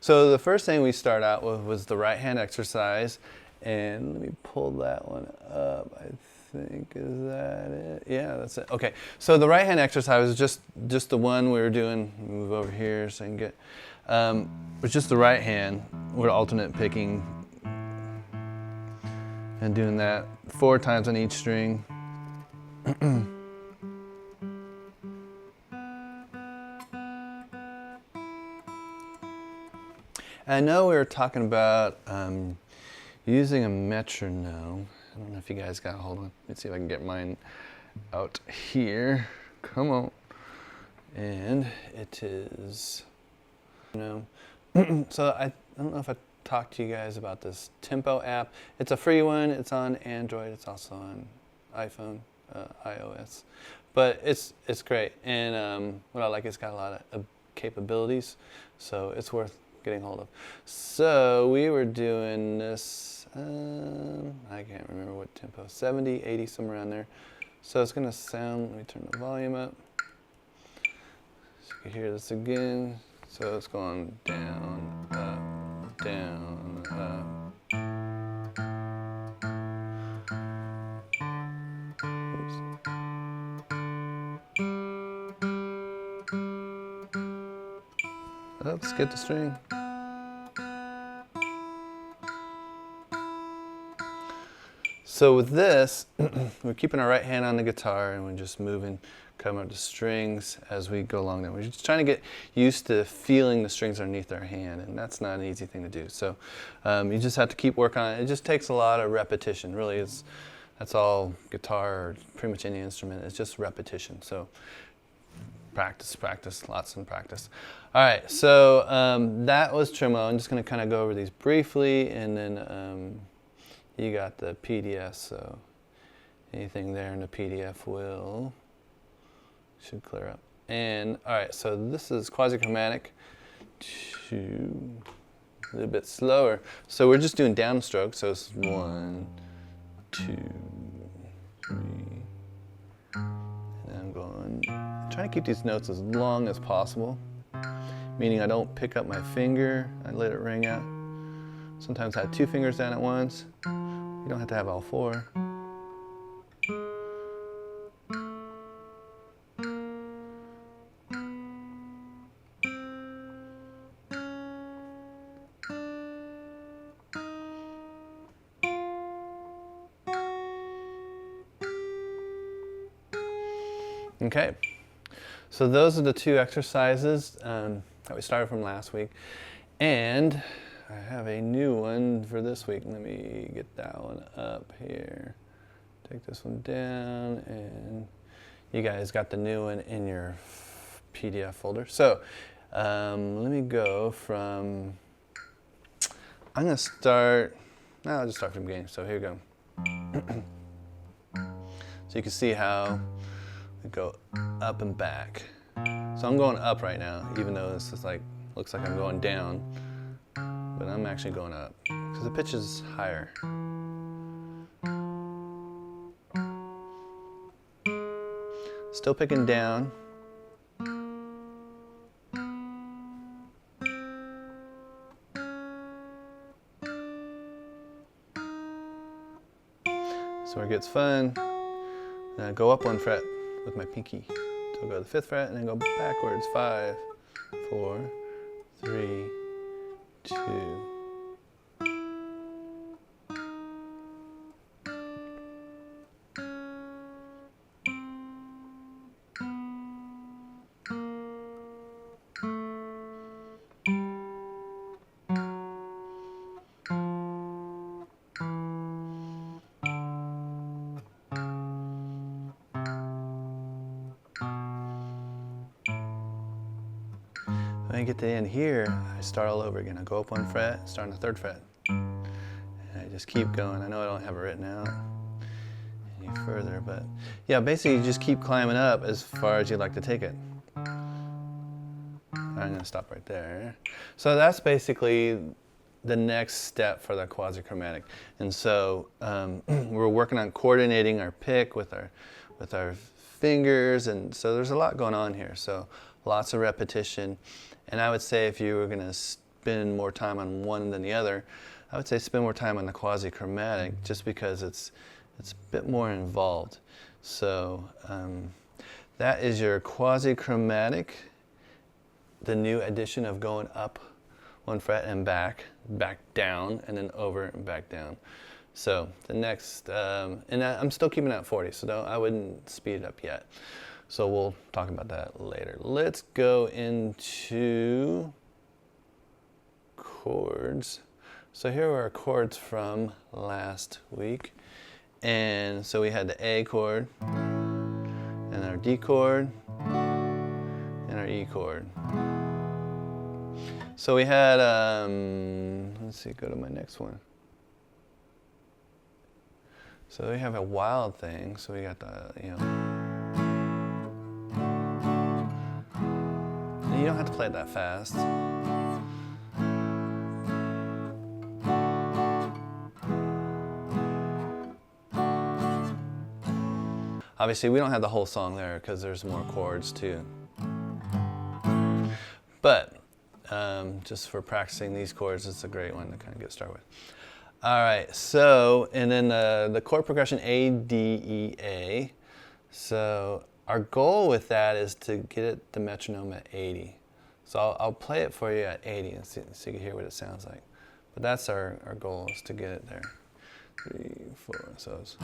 So the first thing we start out with was the right hand exercise, and let me pull that one up. I think, is that it? Yeah, that's it. Okay, so the right hand exercise is just the one we were doing. Move over here so I can get. It's just the right hand. We're alternate picking and doing that 4 times on each string. I know we were talking about using a metronome. I don't know if you guys got, hold on. Let's see if I can get mine out here. Come on. And it is, so I don't know if I talked to you guys about this Tempo app. It's a free one. It's on Android. It's also on iPhone, iOS. But it's great. And what I like, it's got a lot of capabilities. So it's worth getting hold of. So we were doing this, I can't remember what tempo, 70, 80, somewhere around there. So it's going to sound, let me turn the volume up. So you can hear this again. So it's going down, up, down, up. Oops, get the string. So with this, we're keeping our right hand on the guitar and we're just moving, coming up the strings as we go along there. We're just trying to get used to feeling the strings underneath our hand, and that's not an easy thing to do. So you just have to keep working on it. It just takes a lot of repetition. Really, that's all guitar or pretty much any instrument. It's just repetition. So practice, practice, lots of practice. All right, so that was tremolo. I'm just going to kind of go over these briefly, and then you got the PDF, so anything there in the PDF should clear up. And all right, so this is quasi chromatic, a little bit slower. So we're just doing downstroke, so it's 1, 2, 3. And I'm trying to keep these notes as long as possible, meaning I don't pick up my finger, I let it ring out. Sometimes I have 2 fingers down at once. You don't have to have all 4. Okay, so those are the 2 exercises that we started from last week. And I have a new one for this week. Let me get that one up here. Take this one down, and you guys got the new one in your PDF folder. So let me go from, I'm going to start, no, I'll just start from the beginning. So here we go. So you can see how we go up and back. So I'm going up right now, even though this is like, looks like I'm going down. But I'm actually going up because the pitch is higher. Still picking down. So where it gets fun, then I go up 1 fret with my pinky. So I'll go to the 5th fret and then go backwards. 5, 4, 3, 2. When I get to the end here, I start all over again. I go up 1 fret, start on the 3rd fret. And I just keep going. I know I don't have it written out any further, but yeah, basically you just keep climbing up as far as you'd like to take it. I'm going to stop right there. So that's basically the next step for the quasi chromatic. And so we're working on coordinating our pick with our fingers, and so there's a lot going on here. So lots of repetition. And I would say if you were going to spend more time on one than the other, I would say spend more time on the quasi chromatic, just because it's a bit more involved. So that is your quasi chromatic, the new addition of going up one fret and back down, and then over and back down. So the next, and I'm still keeping it at 40, so I wouldn't speed it up yet. So we'll talk about that later. Let's go into chords. So here are our chords from last week. And so we had the A chord, and our D chord, and our E chord. So we had, let's see, go to my next one. So we have a wild thing. So we got the, you know. And you don't have to play it that fast. Obviously, we don't have the whole song there because there's more chords too. But just for practicing these chords, it's a great one to kind of get started with. All right, so, and then the chord progression A, D, E, A. So our goal with that is to get it the metronome at 80. So I'll play it for you at 80 and so you can hear what it sounds like. But that's our goal, is to get it there. 3, 4, so it's.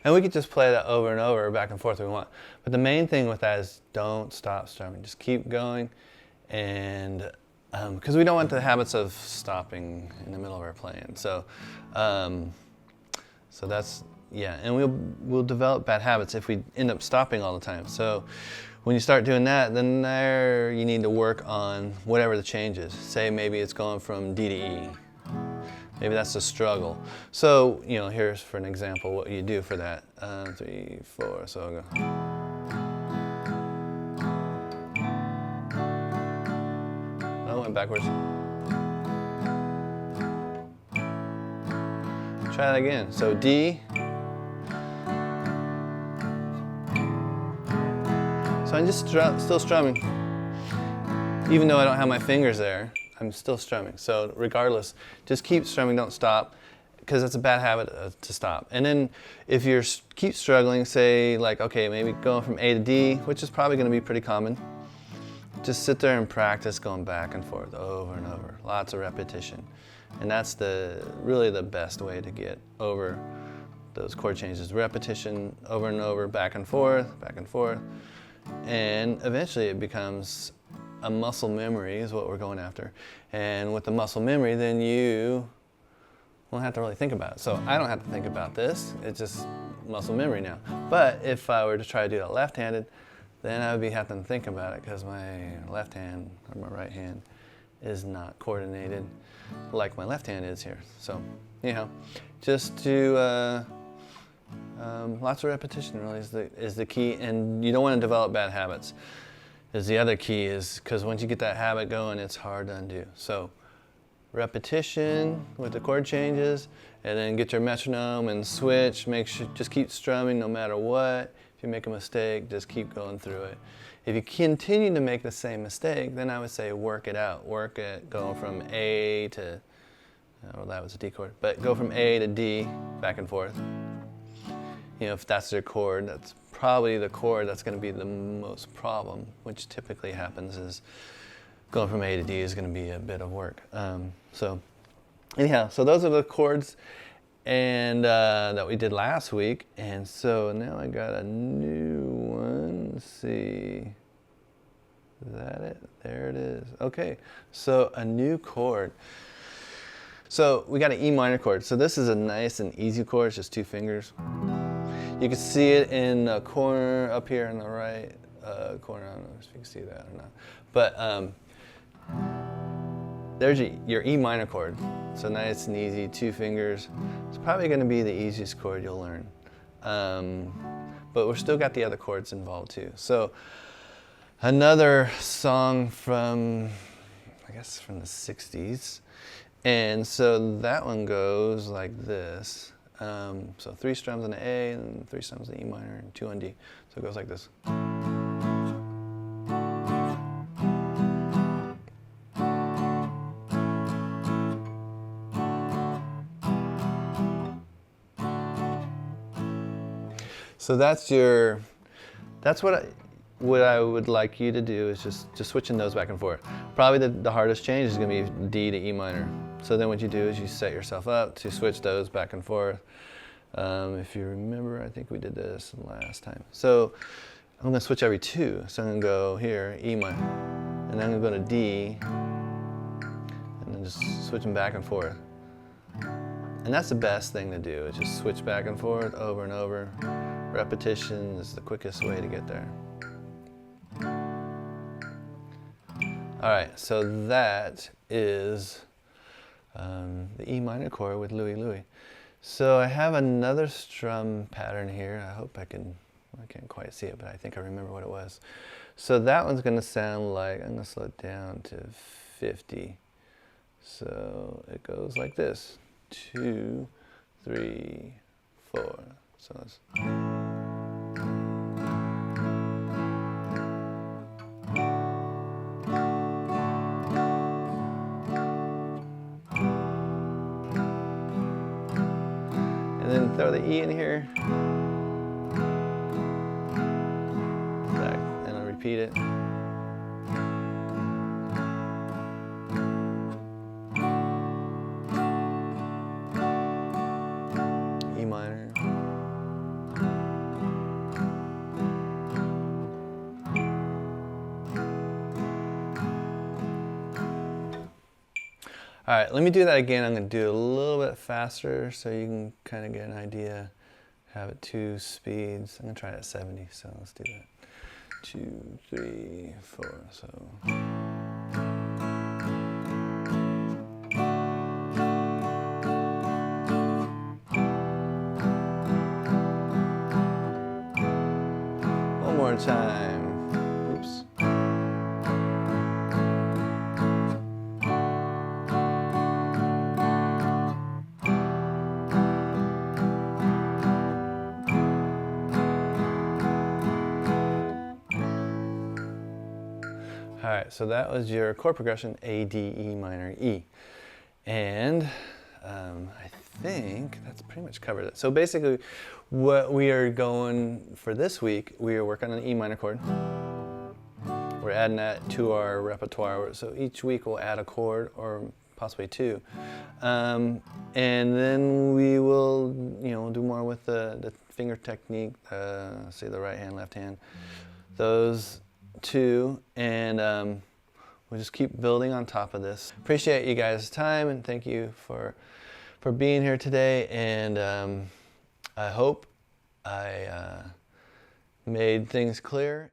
And we could just play that over and over, back and forth if we want. But the main thing with that is don't stop strumming. Just keep going, and because we don't want the habits of stopping in the middle of our playing. So, so that's, yeah. And we'll develop bad habits if we end up stopping all the time. So when you start doing that, then there you need to work on whatever the change is. Say maybe it's going from D to E. Maybe that's a struggle. So, you know, here's for an example what you do for that. 3, 4, so I'll go. Oh, I went backwards. Try that again. So D. So I'm just still strumming. Even though I don't have my fingers there, I'm still strumming. So regardless, just keep strumming, don't stop, because it's a bad habit to stop. And then if you keep struggling, say like, okay, maybe going from A to D, which is probably going to be pretty common, just sit there and practice going back and forth over and over. Lots of repetition. And that's really the best way to get over those chord changes. Repetition over and over, back and forth, and eventually it becomes a muscle memory is what we're going after. And with the muscle memory, then you won't have to really think about it. So I don't have to think about this. It's just muscle memory now. But if I were to try to do that left-handed, then I would be having to think about it because my left hand or my right hand is not coordinated like my left hand is here. So, you know, just to lots of repetition really is the key, and you don't want to develop bad habits. Is the other key, is because once you get that habit going, it's hard to undo. So repetition with the chord changes, and then get your metronome and switch. Make sure, just keep strumming no matter what. If you make a mistake, just keep going through it. If you continue to make the same mistake, then I would say work it out. Work it going from A to, well, that was a D chord, but go from A to D, back and forth. You know, if that's your chord, that's probably the chord that's going to be the most problem, which typically happens is going from A to D is going to be a bit of work. So anyhow, so those are the chords and that we did last week. And so now I got a new one. Let's see. Is that it? There it is. Okay, so a new chord. So we got an E minor chord. So this is a nice and easy chord. It's just 2 fingers. You can see it in the corner up here in the right corner. I don't know if you can see that or not. But there's your E minor chord. So nice and easy, 2 fingers. It's probably going to be the easiest chord you'll learn. But we've still got the other chords involved too. So another song from, I guess from the 60s. And so that one goes like this. So 3 strums on the A, and 3 strums on the E minor, and 2 on D. So it goes like this. So that's what I would like you to do, is just switching those back and forth. Probably the hardest change is going to be D to E minor. So then what you do is you set yourself up to switch those back and forth. If you remember, I think we did this last time. So I'm going to switch every 2. So I'm going to go here, E minor, and then I'm going to go to D, and then just switch them back and forth. And that's the best thing to do, is just switch back and forth over and over. Repetition is the quickest way to get there. All right, so that is the E minor chord with Louie Louie. So I have another strum pattern here. I hope I can't quite see it, but I think I remember what it was. So that one's going to sound like, I'm going to slow it down to 50. So it goes like this: 2, 3, 4. So it's and then throw the E in here, back, and I'll repeat it. E minor. All right, let me do that again. I'm going to do it a little bit faster so you can kind of get an idea. Have it 2 speeds. I'm going to try it at 70, so let's do that. 2, 3, 4, so. One more time. Oops. All right, so that was your chord progression, A, D, E minor, E. And I think that's pretty much covered it. So basically, what we are going for this week, we are working on an E minor chord. We're adding that to our repertoire. So each week we'll add a chord, or possibly 2. And then we will, do more with the finger technique, say the right hand, left hand, those 2, and we'll just keep building on top of this. Appreciate you guys' time, and thank you for being here today, and I hope I made things clear.